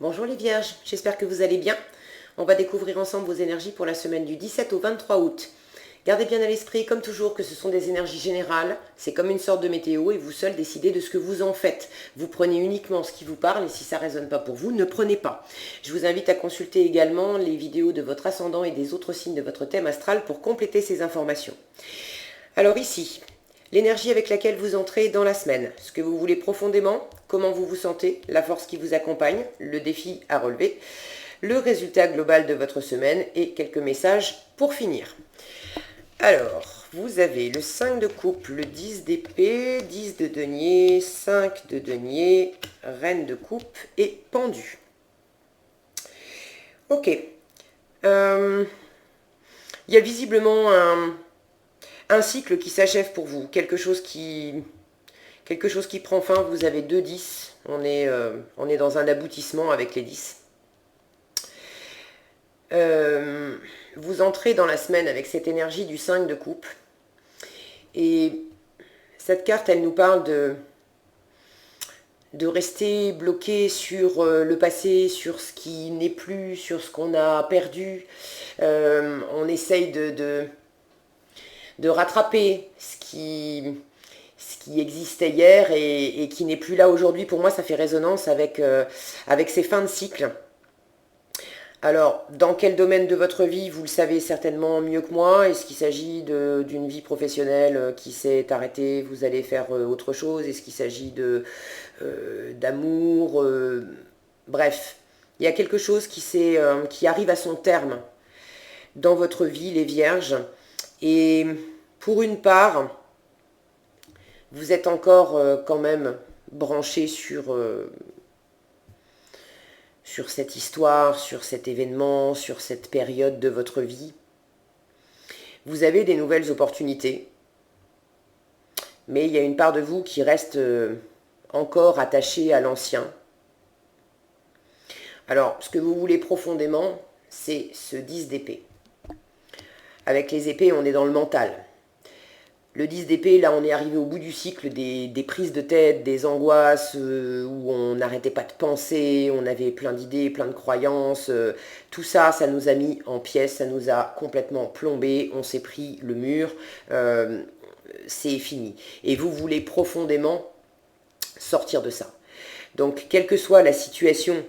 Bonjour les vierges, j'espère que vous allez bien. On va découvrir ensemble vos énergies pour la semaine du 17 au 23 août. Gardez bien à l'esprit, comme toujours, que ce sont des énergies générales, c'est comme une sorte de météo et vous seul décidez de ce que vous en faites. Vous prenez uniquement ce qui vous parle et si ça ne résonne pas pour vous, ne prenez pas. Je vous invite à consulter également les vidéos de votre ascendant et des autres signes de votre thème astral pour compléter ces informations. Alors ici, l'énergie avec laquelle vous entrez dans la semaine, ce que vous voulez profondément, comment vous vous sentez, la force qui vous accompagne, le défi à relever, le résultat global de votre semaine et quelques messages pour finir. Alors, vous avez le 5 de coupe, le 10 d'épée, 10 de denier, 5 de denier, reine de coupe et pendu. Ok. Il y a visiblement un cycle qui s'achève pour vous, quelque chose qui prend fin. Vous avez 2 10, on est dans un aboutissement avec les 10. Vous entrez dans la semaine avec cette énergie du 5 de coupe. Et cette carte, elle nous parle de rester bloqué sur le passé, sur ce qui n'est plus, sur ce qu'on a perdu. On essaye de rattraper ce qui existait hier et qui n'est plus là aujourd'hui. Pour moi, ça fait résonance avec ces fins de cycle. Alors, dans quel domaine de votre vie, vous le savez certainement mieux que moi. Est-ce qu'il s'agit d'une vie professionnelle qui s'est arrêtée, vous allez faire autre chose? Est-ce qu'il s'agit d'amour? Bref, il y a quelque chose qui arrive à son terme dans votre vie, les vierges. Et pour une part, vous êtes encore quand même branché sur cette histoire, sur cet événement, sur cette période de votre vie. Vous avez des nouvelles opportunités, mais il y a une part de vous qui reste encore attachée à l'ancien. Alors, ce que vous voulez profondément, c'est ce 10 d'épée. Avec les épées, on est dans le mental. Le 10 d'épée, là, on est arrivé au bout du cycle des prises de tête, des angoisses, où on n'arrêtait pas de penser, on avait plein d'idées, plein de croyances. Tout ça, ça nous a mis en pièces, ça nous a complètement plombé, on s'est pris le mur, c'est fini. Et vous voulez profondément sortir de ça. Donc, quelle que soit la situation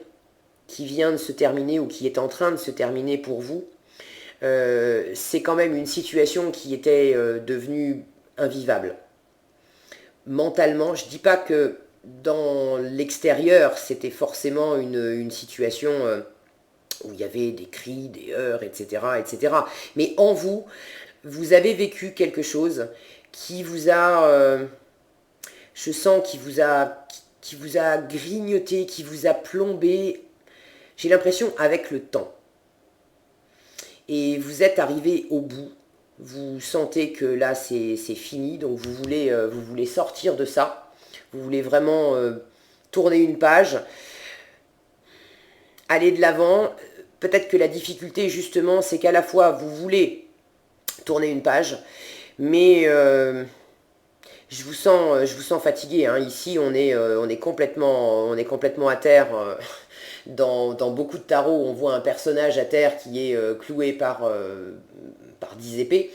qui vient de se terminer ou qui est en train de se terminer pour vous, c'est quand même une situation qui était devenue invivable. Mentalement, je ne dis pas que dans l'extérieur, c'était forcément une situation où il y avait des cris, des heurts, etc., etc. Mais en vous, vous avez vécu quelque chose qui vous a, je sens, qui vous a grignoté, qui vous a plombé, j'ai l'impression, avec le temps. Et vous êtes arrivé au bout. Vous sentez que là c'est fini, donc vous voulez sortir de ça. Vous voulez vraiment tourner une page, aller de l'avant. Peut-être que la difficulté justement c'est qu'à la fois vous voulez tourner une page, mais je vous sens fatigué. Hein. Ici on est complètement à terre. Dans beaucoup de tarots, on voit un personnage à terre qui est cloué par 10 épées.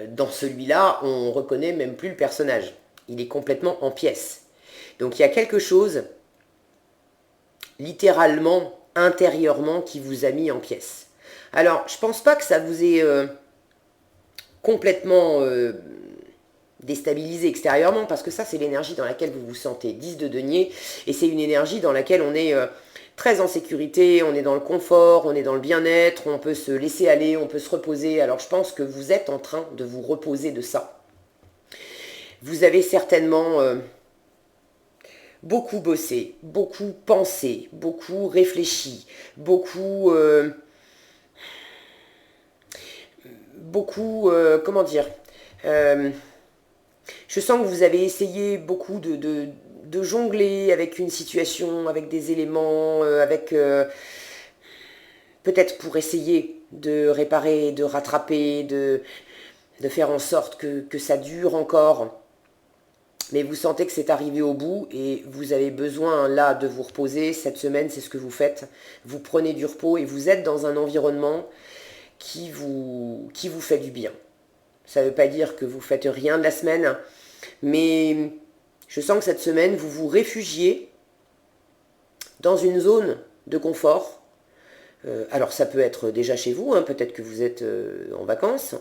Dans celui-là, on reconnaît même plus le personnage. Il est complètement en pièces. Donc il y a quelque chose, littéralement, intérieurement, qui vous a mis en pièces. Alors, je pense pas que ça vous ait complètement déstabilisé extérieurement, parce que ça, c'est l'énergie dans laquelle vous vous sentez. 10 de denier, et c'est une énergie dans laquelle on est très en sécurité, on est dans le confort, on est dans le bien-être, on peut se laisser aller, on peut se reposer. Alors je pense que vous êtes en train de vous reposer de ça. Vous avez certainement beaucoup bossé, beaucoup pensé, beaucoup réfléchi, comment dire, je sens que vous avez essayé beaucoup de jongler avec une situation, avec des éléments, peut-être pour essayer de réparer, de rattraper, de faire en sorte que ça dure encore. mais vous sentez que c'est arrivé au bout et vous avez besoin là de vous reposer. Cette semaine, c'est ce que vous faites. Vous prenez du repos et vous êtes dans un environnement qui vous fait du bien. Ça ne veut pas dire que vous faites rien de la semaine, mais je sens que cette semaine, vous vous réfugiez dans une zone de confort. Alors ça peut être déjà chez vous, hein, peut-être que vous êtes en vacances.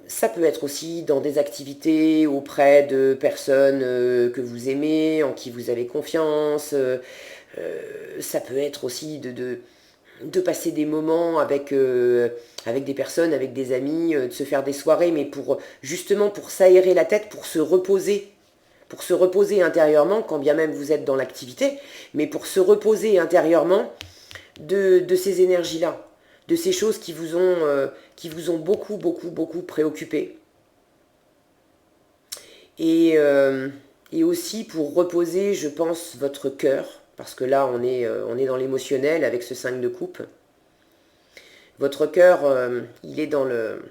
Ça peut être aussi dans des activités auprès de personnes que vous aimez, en qui vous avez confiance. Ça peut être aussi de passer des moments avec des personnes, avec des amis, de se faire des soirées, mais justement pour s'aérer la tête, pour se reposer intérieurement, quand bien même vous êtes dans l'activité, mais pour se reposer intérieurement de ces énergies-là, de ces choses qui vous ont beaucoup préoccupé. Et aussi pour reposer, je pense, votre cœur, parce que là, on est dans l'émotionnel avec ce 5 de coupe. Votre cœur, il est dans le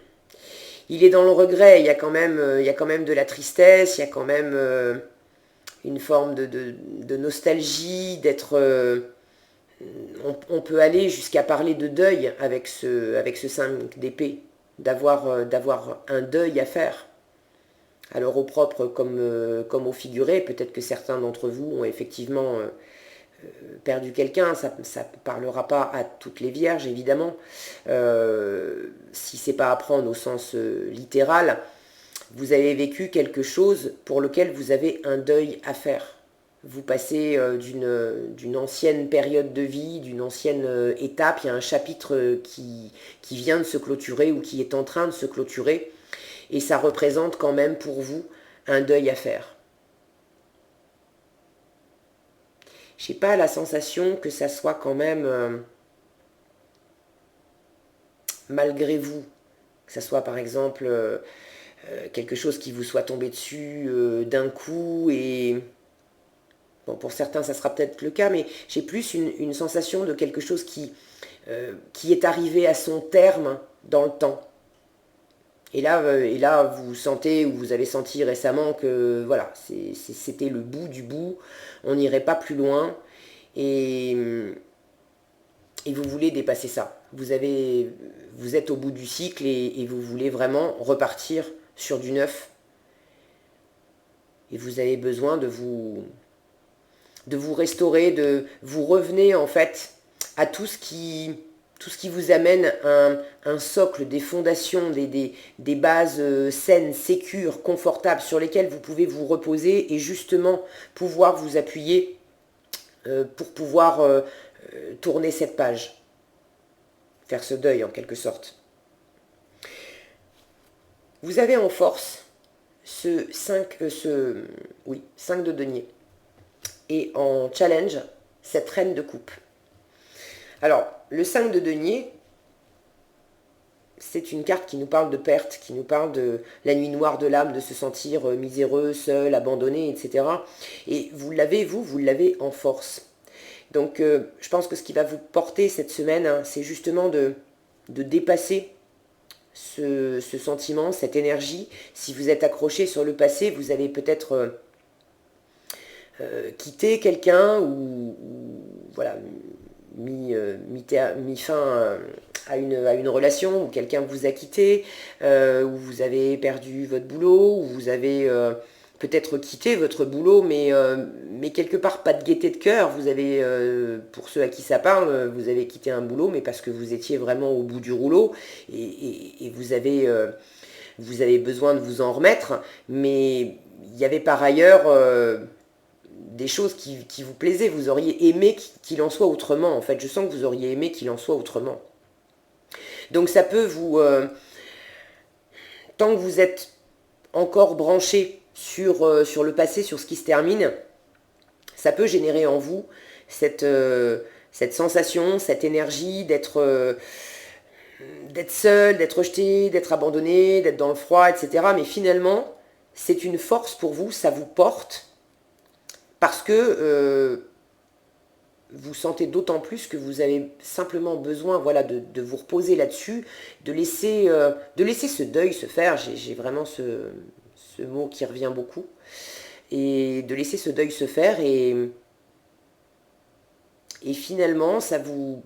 regret, il y a quand même de la tristesse, il y a quand même une forme de nostalgie, d'être... on peut aller jusqu'à parler de deuil avec ce 5 d'épée, d'avoir un deuil à faire. Alors au propre comme au figuré, peut-être que certains d'entre vous ont effectivement perdu quelqu'un, ça ne parlera pas à toutes les vierges évidemment, si c'est pas à prendre au sens littéral, vous avez vécu quelque chose pour lequel vous avez un deuil à faire. Vous passez d'une ancienne période de vie, d'une ancienne étape, il y a un chapitre qui vient de se clôturer ou qui est en train de se clôturer, et ça représente quand même pour vous un deuil à faire. Je n'ai pas la sensation que ça soit quand même, malgré vous, que ça soit par exemple quelque chose qui vous soit tombé dessus d'un coup et... Bon, pour certains, ça sera peut-être le cas, mais j'ai plus une sensation de quelque chose qui est arrivé à son terme dans le temps. Et là, vous sentez, ou vous avez senti récemment que voilà, c'était le bout du bout, on n'irait pas plus loin, et vous voulez dépasser ça. Vous êtes au bout du cycle et vous voulez vraiment repartir sur du neuf. Et vous avez besoin de vous restaurer, vous revenez en fait à tout ce qui vous amène un socle, des fondations, des bases saines, sécures, confortables, sur lesquelles vous pouvez vous reposer et justement pouvoir vous appuyer pour pouvoir tourner cette page, faire ce deuil en quelque sorte. Vous avez en force ce 5 de denier. Et en challenge, cette reine de coupe. Alors, le 5 de denier, c'est une carte qui nous parle de perte, qui nous parle de la nuit noire de l'âme, de se sentir miséreux, seul, abandonné, etc. Et vous l'avez en force. Donc, je pense que ce qui va vous porter cette semaine, hein, c'est justement de dépasser ce sentiment, cette énergie. Si vous êtes accroché sur le passé, vous avez peut-être... quitter quelqu'un ou voilà, mis fin à une relation où quelqu'un vous a quitté, où vous avez perdu votre boulot, où vous avez peut-être quitté votre boulot, mais quelque part pas de gaieté de cœur. Vous avez, pour ceux à qui ça parle, vous avez quitté un boulot, mais parce que vous étiez vraiment au bout du rouleau et vous avez besoin de vous en remettre, mais il y avait par ailleurs... des choses qui vous plaisaient, vous auriez aimé qu'il en soit autrement, en fait. Je sens que vous auriez aimé qu'il en soit autrement. Donc ça peut vous... tant que vous êtes encore branché sur le passé, sur ce qui se termine, ça peut générer en vous cette sensation, cette énergie d'être seul, d'être rejeté, d'être abandonné, d'être dans le froid, etc. Mais finalement, c'est une force pour vous, ça vous porte, parce que vous sentez d'autant plus que vous avez simplement besoin, voilà, de vous reposer là-dessus, de laisser ce deuil se faire. J'ai vraiment ce ce mot qui revient beaucoup, et de laisser ce deuil se faire, et finalement, ça vous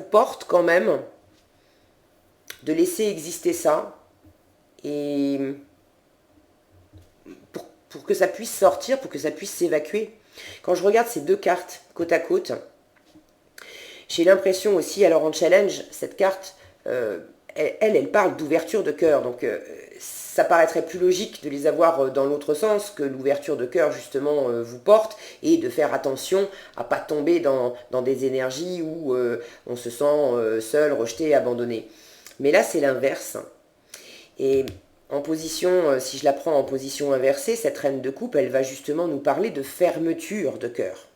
porte quand même de laisser exister ça, et pour que ça puisse sortir, pour que ça puisse s'évacuer. Quand je regarde ces deux cartes côte à côte, j'ai l'impression aussi, alors en challenge, cette carte, elle parle d'ouverture de cœur, donc ça paraîtrait plus logique de les avoir dans l'autre sens, que l'ouverture de cœur justement vous porte, et de faire attention à pas tomber dans des énergies où on se sent seul, rejeté, abandonné. Mais là c'est l'inverse, et en position, si je la prends en position inversée, cette reine de coupe, elle va justement nous parler de fermeture de cœur.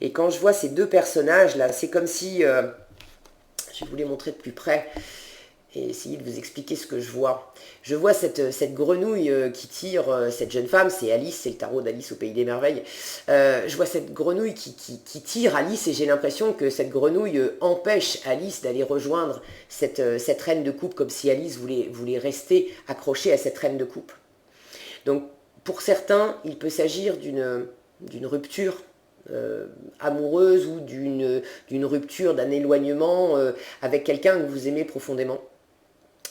Et quand je vois ces deux personnages là, c'est comme si, je vais vous les montrer de plus près, et essayer de vous expliquer ce que je vois. Je vois cette grenouille qui tire cette jeune femme, c'est Alice, c'est le tarot d'Alice au Pays des Merveilles. Je vois cette grenouille qui tire Alice, et j'ai l'impression que cette grenouille empêche Alice d'aller rejoindre cette reine de coupe, comme si Alice voulait rester accrochée à cette reine de coupe. Donc pour certains, il peut s'agir d'une rupture amoureuse, ou d'une rupture, d'un éloignement avec quelqu'un que vous aimez profondément,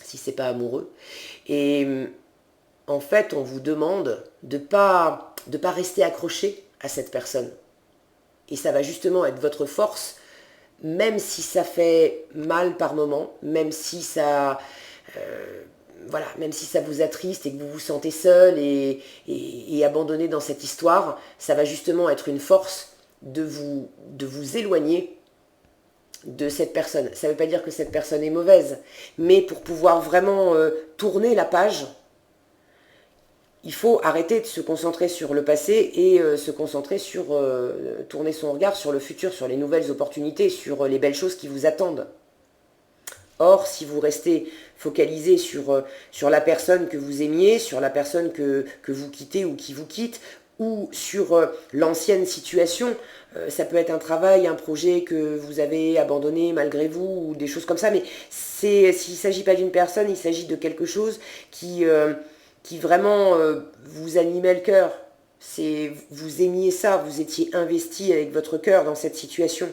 si c'est pas amoureux. Et en fait, on vous demande de pas rester accroché à cette personne. Et ça va justement être votre force, même si ça fait mal par moment, même si ça... voilà, même si ça vous attriste et que vous vous sentez seul et abandonné dans cette histoire, ça va justement être une force de vous éloigner de cette personne. Ça ne veut pas dire que cette personne est mauvaise, mais pour pouvoir vraiment tourner la page, il faut arrêter de se concentrer sur le passé et se concentrer sur tourner son regard sur le futur, sur les nouvelles opportunités, sur les belles choses qui vous attendent. Or, si vous restez focalisé sur la personne que vous aimiez, sur la personne que vous quittez ou qui vous quitte, ou sur l'ancienne situation, ça peut être un travail, un projet que vous avez abandonné malgré vous, ou des choses comme ça, mais s'il ne s'agit pas d'une personne, il s'agit de quelque chose qui vraiment vous animait le cœur. Vous aimiez ça, vous étiez investi avec votre cœur dans cette situation.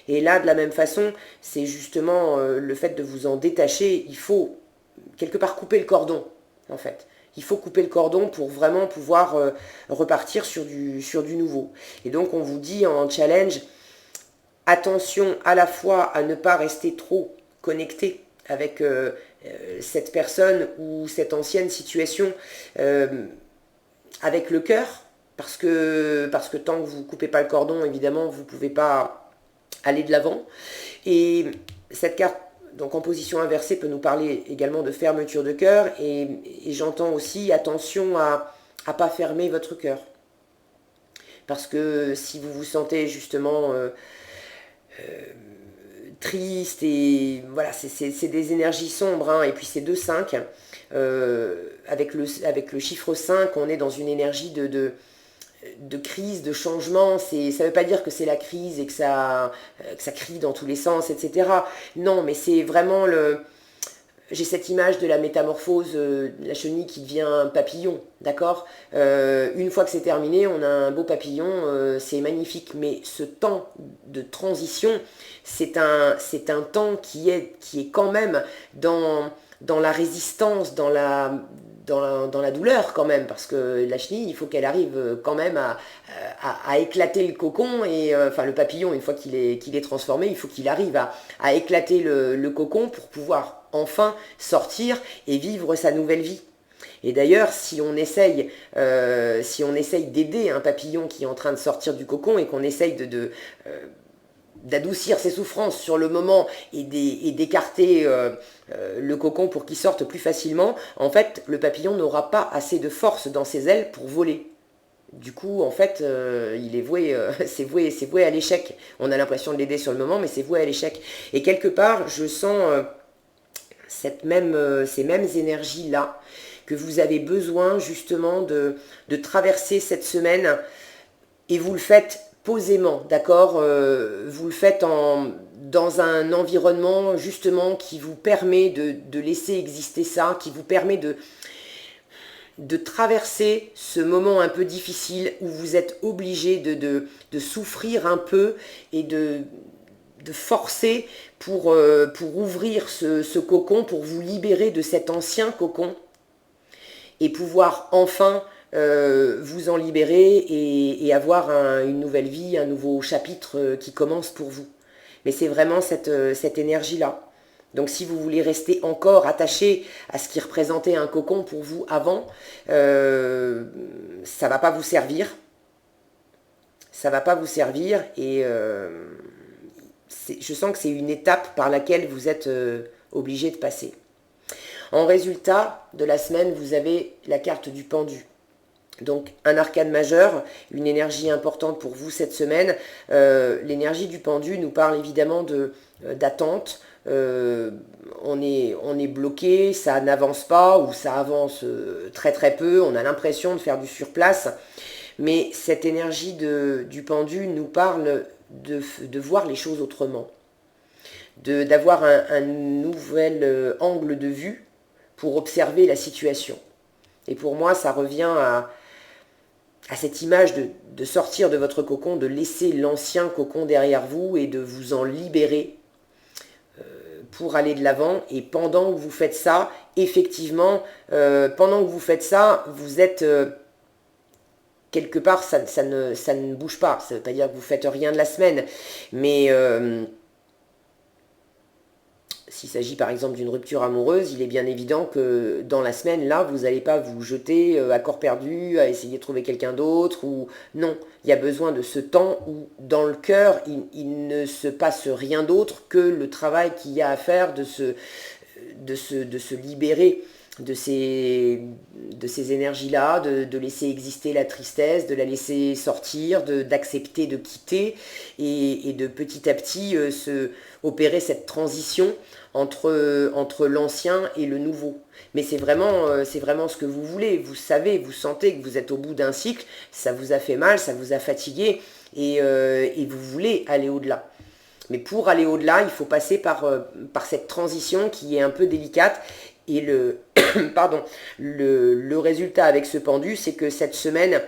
Et là, de la même façon, c'est justement le fait de vous en détacher. Il faut quelque part couper le cordon, en fait. Il faut couper le cordon pour vraiment pouvoir repartir sur du nouveau. Et donc, on vous dit en challenge, attention à la fois à ne pas rester trop connecté avec cette personne ou cette ancienne situation avec le cœur, parce que tant que vous ne coupez pas le cordon, évidemment, vous ne pouvez pas aller de l'avant. Et cette carte, donc en position inversée, peut nous parler également de fermeture de cœur, et j'entends aussi attention à ne pas fermer votre cœur. Parce que si vous vous sentez justement triste, et voilà, c'est des énergies sombres, hein, et puis c'est 2-5, avec le chiffre 5, on est dans une énergie de crise, de changement. Ça ne veut pas dire que c'est la crise et que ça crie dans tous les sens, etc. Non, mais c'est vraiment j'ai cette image de la métamorphose, de la chenille qui devient un papillon, d'accord. Une fois que c'est terminé, on a un beau papillon, c'est magnifique, mais ce temps de transition, c'est un temps qui est quand même dans la résistance, dans la douleur quand même, parce que la chenille, il faut qu'elle arrive quand même à éclater le cocon, et enfin le papillon, une fois qu'il est transformé, il faut qu'il arrive à éclater le cocon pour pouvoir enfin sortir et vivre sa nouvelle vie. Et d'ailleurs, si on essaye d'aider un papillon qui est en train de sortir du cocon, et qu'on essaye d'adoucir ses souffrances sur le moment, et d'écarter le cocon pour qu'il sorte plus facilement, en fait, le papillon n'aura pas assez de force dans ses ailes pour voler. Du coup, en fait, il est voué, c'est voué à l'échec. On a l'impression de l'aider sur le moment, mais c'est voué à l'échec. Et quelque part, je sens ces mêmes énergies-là, que vous avez besoin justement de traverser cette semaine, et vous le faites posément, d'accord, vous le faites dans un environnement justement qui vous permet de laisser exister ça, qui vous permet de traverser ce moment un peu difficile où vous êtes obligé de souffrir un peu et de forcer pour ouvrir ce cocon, pour vous libérer de cet ancien cocon et pouvoir enfin vous en libérer et avoir une nouvelle vie, un nouveau chapitre qui commence pour vous. Mais c'est vraiment cette énergie-là. Donc si vous voulez rester encore attaché à ce qui représentait un cocon pour vous avant, ça ne va pas vous servir. Ça ne va pas vous servir et je sens que c'est une étape par laquelle vous êtes obligé de passer. En résultat de la semaine, vous avez la carte du pendu. Donc un arcane majeur, une énergie importante pour vous cette semaine. L'énergie du pendu nous parle évidemment d'attente. On est bloqué, ça n'avance pas ou ça avance très très peu. On a l'impression de faire du surplace. Mais cette énergie du pendu nous parle de voir les choses autrement. D'avoir un nouvel angle de vue pour observer la situation. Et pour moi, ça revient à cette image de sortir de votre cocon, de laisser l'ancien cocon derrière vous et de vous en libérer pour aller de l'avant. Et pendant que vous faites ça, effectivement, pendant que vous faites ça, vous êtes quelque part, ça ne bouge pas. Ça ne veut pas dire que vous faites rien de la semaine, mais s'il s'agit par exemple d'une rupture amoureuse, il est bien évident que dans la semaine, là, vous n'allez pas vous jeter à corps perdu, à essayer de trouver quelqu'un d'autre, ou non, il y a besoin de ce temps où dans le cœur, il ne se passe rien d'autre que le travail qu'il y a à faire de se libérer de ces énergies-là, de laisser exister la tristesse, de la laisser sortir, d'accepter de quitter et de petit à petit opérer cette transition entre l'ancien et le nouveau. Mais c'est vraiment ce que vous voulez. Vous savez, vous sentez que vous êtes au bout d'un cycle, ça vous a fait mal, ça vous a fatigué et vous voulez aller au-delà. Mais pour aller au-delà, il faut passer par cette transition qui est un peu délicate. Et pardon, le résultat avec ce pendu, c'est que cette semaine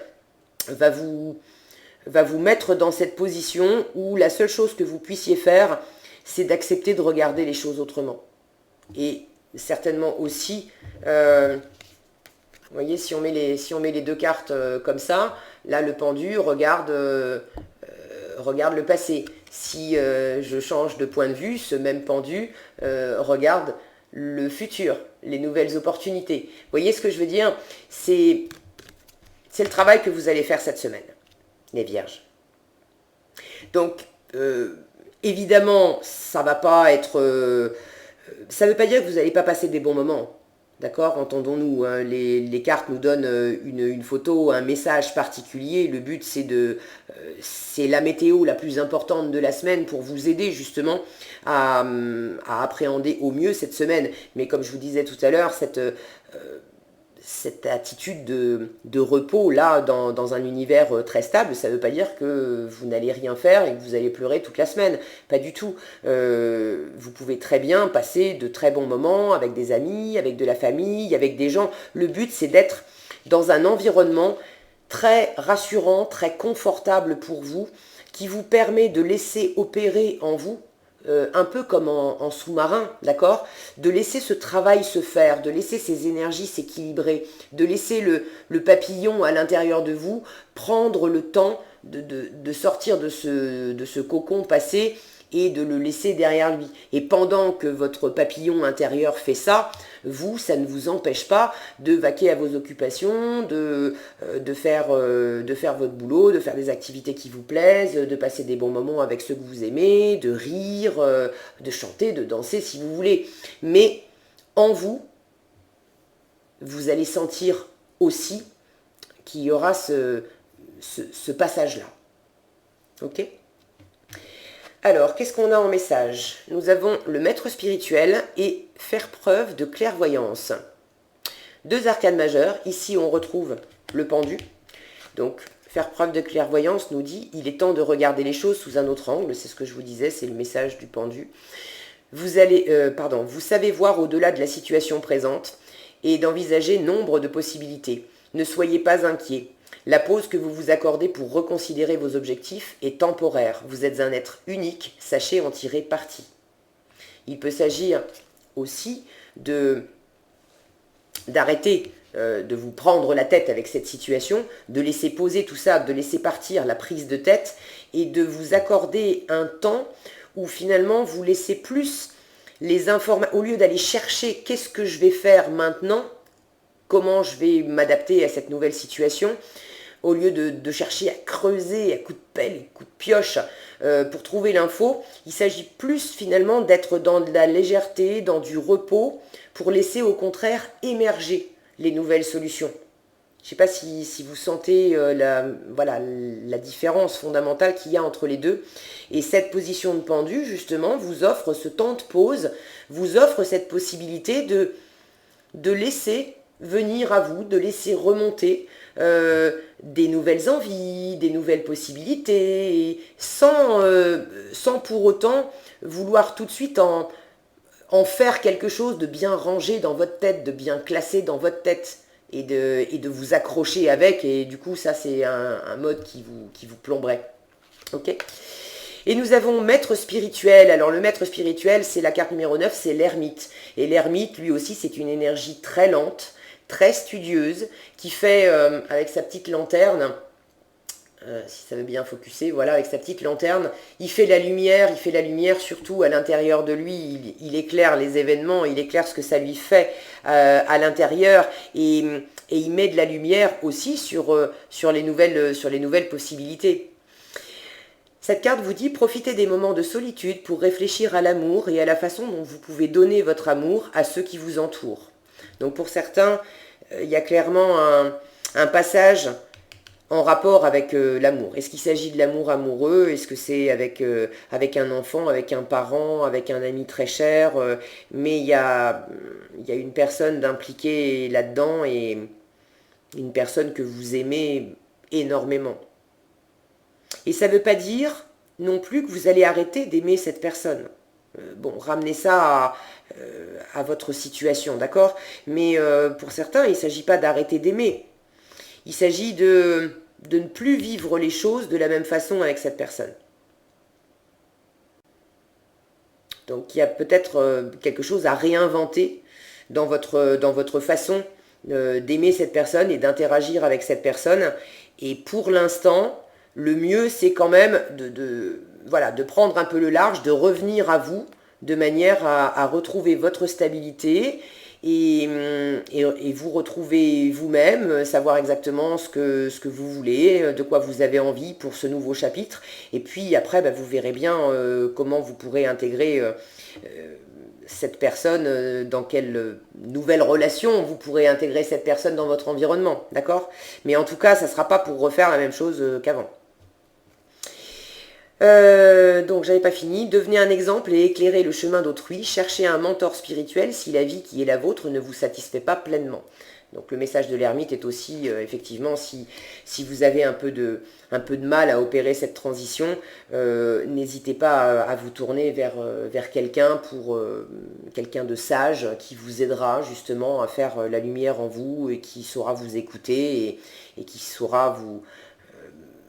va vous mettre dans cette position où la seule chose que vous puissiez faire, c'est d'accepter de regarder les choses autrement. Et certainement aussi, vous voyez, si on met les deux cartes comme ça, là le pendu regarde le passé. Si je change de point de vue, ce même pendu regarde le futur, les nouvelles opportunités. Vous voyez ce que je veux dire? C'est le travail que vous allez faire cette semaine, les vierges. Donc, évidemment, ça va pas être... ça ne veut pas dire que vous n'allez pas passer des bons moments. D'accord? Entendons-nous, hein, les cartes nous donnent une photo, un message particulier. Le but, c'est la météo la plus importante de la semaine pour vous aider justement à appréhender au mieux cette semaine. Mais comme je vous disais tout à l'heure, cette attitude de repos là dans un univers très stable, ça ne veut pas dire que vous n'allez rien faire et que vous allez pleurer toute la semaine, pas du tout. Vous pouvez très bien passer de très bons moments avec des amis, avec de la famille, avec des gens. Le but, c'est d'être dans un environnement très rassurant, très confortable pour vous, qui vous permet de laisser opérer en vous un peu comme en sous-marin, d'accord? De laisser ce travail se faire, de laisser ces énergies s'équilibrer, de laisser le papillon à l'intérieur de vous prendre le temps de sortir de ce cocon passé et de le laisser derrière lui. Et pendant que votre papillon intérieur fait ça, vous, ça ne vous empêche pas de vaquer à vos occupations, de faire votre boulot, de faire des activités qui vous plaisent, de passer des bons moments avec ceux que vous aimez, de rire, de chanter, de danser si vous voulez. Mais en vous, vous allez sentir aussi qu'il y aura ce passage-là. Ok ? Alors, qu'est-ce qu'on a en message? Nous avons le maître spirituel et faire preuve de clairvoyance. Deux arcanes majeures. Ici, on retrouve le pendu. Donc, faire preuve de clairvoyance nous dit il est temps de regarder les choses sous un autre angle. C'est ce que je vous disais, c'est le message du pendu. Vous savez voir au-delà de la situation présente et d'envisager nombre de possibilités. Ne soyez pas inquiets. La pause que vous vous accordez pour reconsidérer vos objectifs est temporaire. Vous êtes un être unique, sachez en tirer parti. Il peut s'agir aussi d'arrêter de vous prendre la tête avec cette situation, de laisser poser tout ça, de laisser partir la prise de tête et de vous accorder un temps où finalement vous laissez plus les informations, au lieu d'aller chercher qu'est-ce que je vais faire maintenant, comment je vais m'adapter à cette nouvelle situation, au lieu de chercher à creuser à coups de pelle et coups de pioche pour trouver l'info, il s'agit plus finalement d'être dans de la légèreté, dans du repos, pour laisser au contraire émerger les nouvelles solutions. Je ne sais pas si vous sentez la différence fondamentale qu'il y a entre les deux. Et cette position de pendu, justement, vous offre ce temps de pause, vous offre cette possibilité de laisser venir à vous, de laisser remonter des nouvelles envies, des nouvelles possibilités, sans pour autant vouloir tout de suite en faire quelque chose de bien rangé dans votre tête, de bien classé dans votre tête, et de vous accrocher avec, et du coup ça c'est un mode qui vous plomberait. Ok ? Et nous avons maître spirituel. Alors le maître spirituel, c'est la carte numéro 9, c'est l'ermite. Et l'ermite, lui aussi, c'est une énergie très lente, très studieuse, qui fait, avec sa petite lanterne, si ça veut bien focuser, voilà, avec sa petite lanterne, il fait la lumière surtout à l'intérieur de lui, il éclaire les événements, il éclaire ce que ça lui fait à l'intérieur, et il met de la lumière aussi sur les nouvelles possibilités. Cette carte vous dit « Profitez des moments de solitude pour réfléchir à l'amour et à la façon dont vous pouvez donner votre amour à ceux qui vous entourent. » Donc pour certains, il y a clairement un passage en rapport avec l'amour. Est-ce qu'il s'agit de l'amour amoureux? Est-ce que c'est avec un enfant, avec un parent, avec un ami très cher? Mais il y a une personne d'impliquée là-dedans et une personne que vous aimez énormément. Et ça ne veut pas dire non plus que vous allez arrêter d'aimer cette personne. Bon, ramenez ça à votre situation, d'accord? Mais pour certains, il ne s'agit pas d'arrêter d'aimer. Il s'agit de ne plus vivre les choses de la même façon avec cette personne. Donc il y a peut-être quelque chose à réinventer dans votre façon d'aimer cette personne et d'interagir avec cette personne. Et pour l'instant, le mieux, c'est quand même de prendre un peu le large, de revenir à vous, de manière à retrouver votre stabilité et vous retrouver vous-même, savoir exactement ce que vous voulez, de quoi vous avez envie pour ce nouveau chapitre. Et puis après, vous verrez bien comment vous pourrez intégrer cette personne, dans quelle nouvelle relation vous pourrez intégrer cette personne dans votre environnement, d'accord? Mais en tout cas, ça ne sera pas pour refaire la même chose qu'avant. Donc j'avais pas fini. Devenez un exemple et éclairez le chemin d'autrui. Cherchez un mentor spirituel si la vie qui est la vôtre ne vous satisfait pas pleinement. Donc le message de l'ermite est aussi, effectivement, si vous avez un peu de mal à opérer cette transition, n'hésitez pas à vous tourner vers quelqu'un, quelqu'un de sage qui vous aidera justement à faire la lumière en vous et qui saura vous écouter et qui saura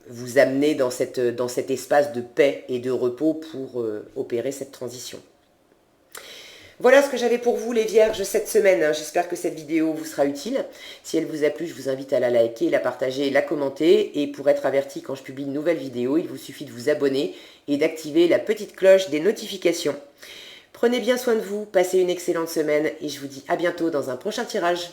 vous amener dans cet espace de paix et de repos pour opérer cette transition. Voilà ce que j'avais pour vous les vierges cette semaine. J'espère que cette vidéo vous sera utile. Si elle vous a plu, je vous invite à la liker, la partager, la commenter. Et pour être averti quand je publie une nouvelle vidéo, il vous suffit de vous abonner et d'activer la petite cloche des notifications. Prenez bien soin de vous, passez une excellente semaine et je vous dis à bientôt dans un prochain tirage.